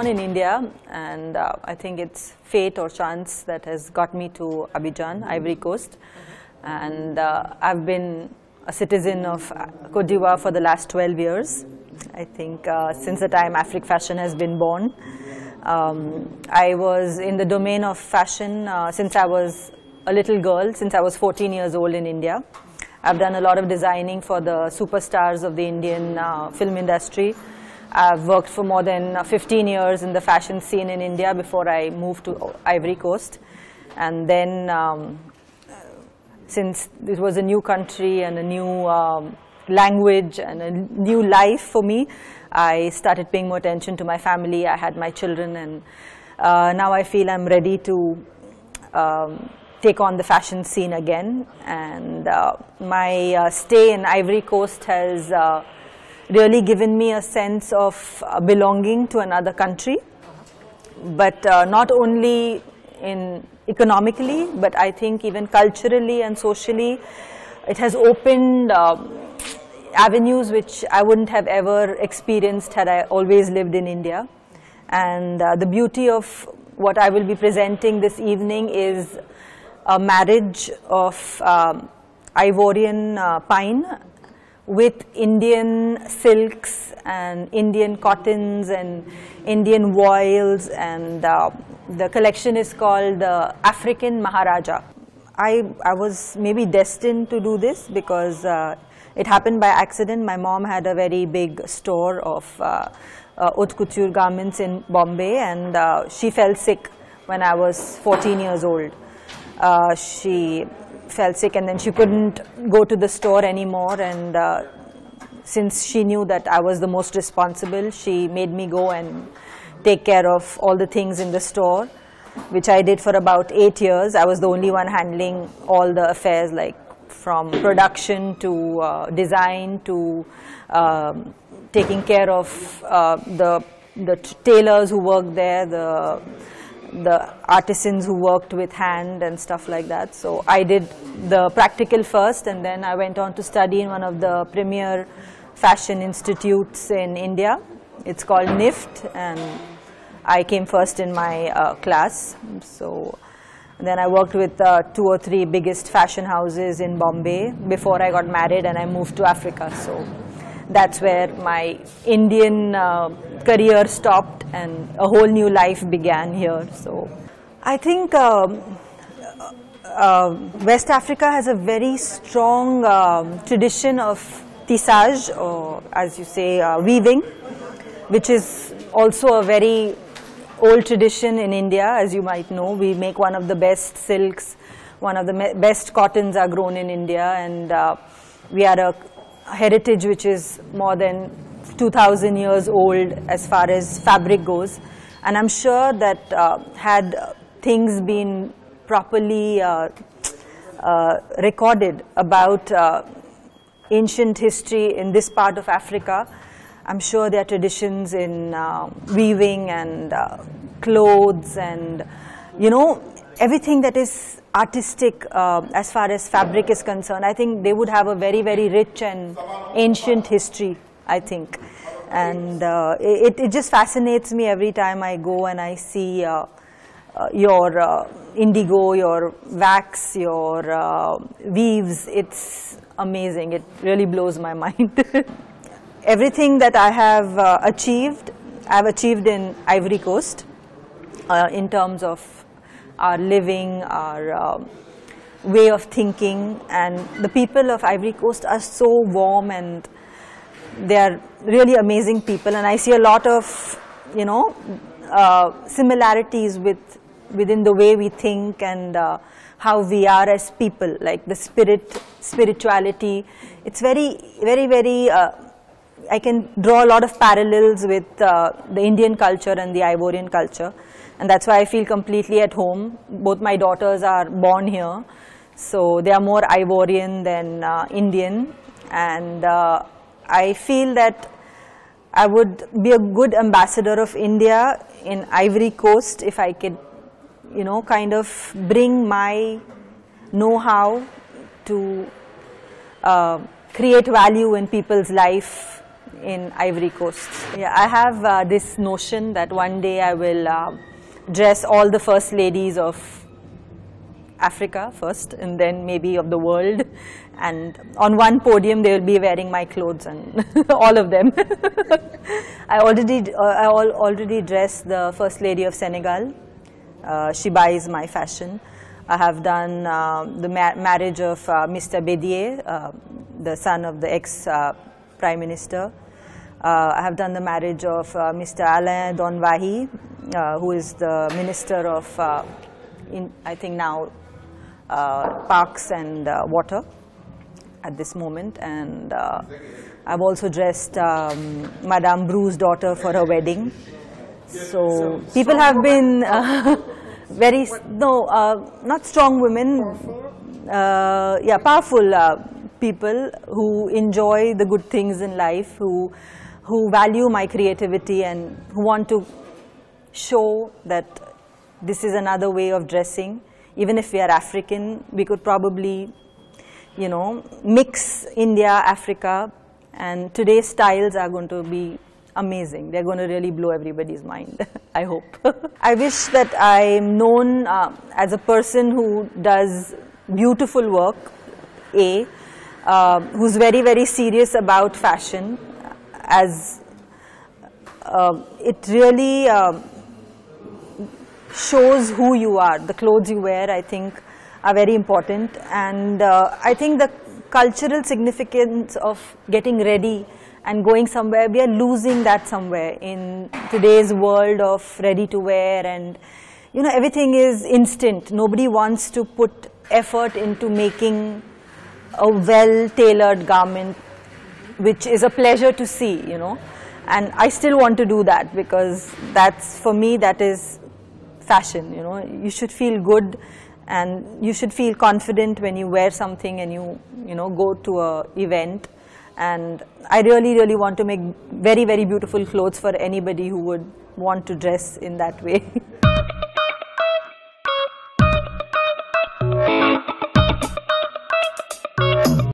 born in India, and I think it's fate or chance that has got me to Abidjan, Ivory Coast. And I've been a citizen of Côte d'Ivoire for the last 12 years. I think since the time Afrique fashion has been born. I was in the domain of fashion since I was a little girl, since I was 14 years old in India. I've done a lot of designing for the superstars of the Indian film industry. I've worked for more than 15 years in the fashion scene in India before I moved to Ivory Coast. And then, since it was a new country and a new language and a new life for me, I started paying more attention to my family. I had my children, and now I feel I'm ready to take on the fashion scene again. And my stay in Ivory Coast has really given me a sense of belonging to another country, but not only in economically, but I think even culturally and socially, it has opened avenues which I wouldn't have ever experienced had I always lived in India. And the beauty of what I will be presenting this evening is a marriage of ivoirienne pine with Indian silks and Indian cottons and Indian voiles, and the collection is called the African Maharaja. I was maybe destined to do this because it happened by accident. My mom had a very big store of haute couture garments in Bombay, and she fell sick when I was 14 years old. She fell sick, and then she couldn't go to the store anymore, and since she knew that I was the most responsible, she made me go and take care of all the things in the store, which I did for about 8 years. I was the only one handling all the affairs, like from production to design to taking care of the tailors who worked there, the artisans who worked with hand and stuff like that. So I did the practical first, and then I went on to study in one of the premier fashion institutes in India. It's called NIFT, and I came first in my class. So then I worked with 2 or 3 biggest fashion houses in Bombay before I got married and I moved to Africa. So that's where my Indian career stopped and a whole new life began here. So I think West Africa has a very strong tradition of tissage, or as you say, weaving, which is also a very old tradition in India. As you might know, we make one of the best silks, one of the best cottons are grown in India, and we are a heritage which is more than 2,000 years old as far as fabric goes. And I'm sure that had things been properly recorded about ancient history in this part of Africa, I'm sure there are traditions in weaving and clothes and, you know, everything that is artistic as far as fabric is concerned. I think they would have a very, very rich and ancient history, I think. And it just fascinates me every time I go and I see your indigo, your wax, your weaves. It's amazing. It really blows my mind. Everything that I have achieved, I've achieved in Ivory Coast in terms of our living, our way of thinking, and the people of Ivory Coast are so warm and they are really amazing people, and I see a lot of, you know, similarities within the way we think and how we are as people, like the spirituality. It's very, very, very, I can draw a lot of parallels with the Indian culture and the Ivorian culture. And that's why I feel completely at home. Both my daughters are born here, so they are more Ivorian than Indian. And I feel that I would be a good ambassador of India in Ivory Coast if I could, you know, kind of bring my know-how to create value in people's life in Ivory Coast. Yeah, I have this notion that one day I will dress all the first ladies of Africa first, and then maybe of the world, and on one podium they will be wearing my clothes, and all of them. I already dressed the first lady of Senegal. She buys my fashion. I have done the marriage of Mr. Bédier, the son of the ex-Prime Minister. I have done the marriage of Mr. Alain Donvahi, who is the Minister of, I think now, Parks and Water at this moment. And I've also dressed Madame Bru's daughter for her wedding. So people have been very, not strong women, yeah, powerful people who enjoy the good things in life, who value my creativity and who want to show that this is another way of dressing. Even if we are African, we could probably, you know, mix India, Africa, and today's styles are going to be amazing. They're going to really blow everybody's mind, I hope. I wish that I'm known as a person who does beautiful work, who's very, very serious about fashion, as it really shows who you are. The clothes you wear, I think, are very important, and I think the cultural significance of getting ready and going somewhere, we are losing that somewhere in today's world of ready to wear, and you know, everything is instant. Nobody wants to put effort into making a well-tailored garment, which is a pleasure to see, you know. And I still want to do that, because that's, for me, that is fashion, you know. You should feel good and you should feel confident when you wear something and you know, go to an event. And I really, really want to make very, very beautiful clothes for anybody who would want to dress in that way.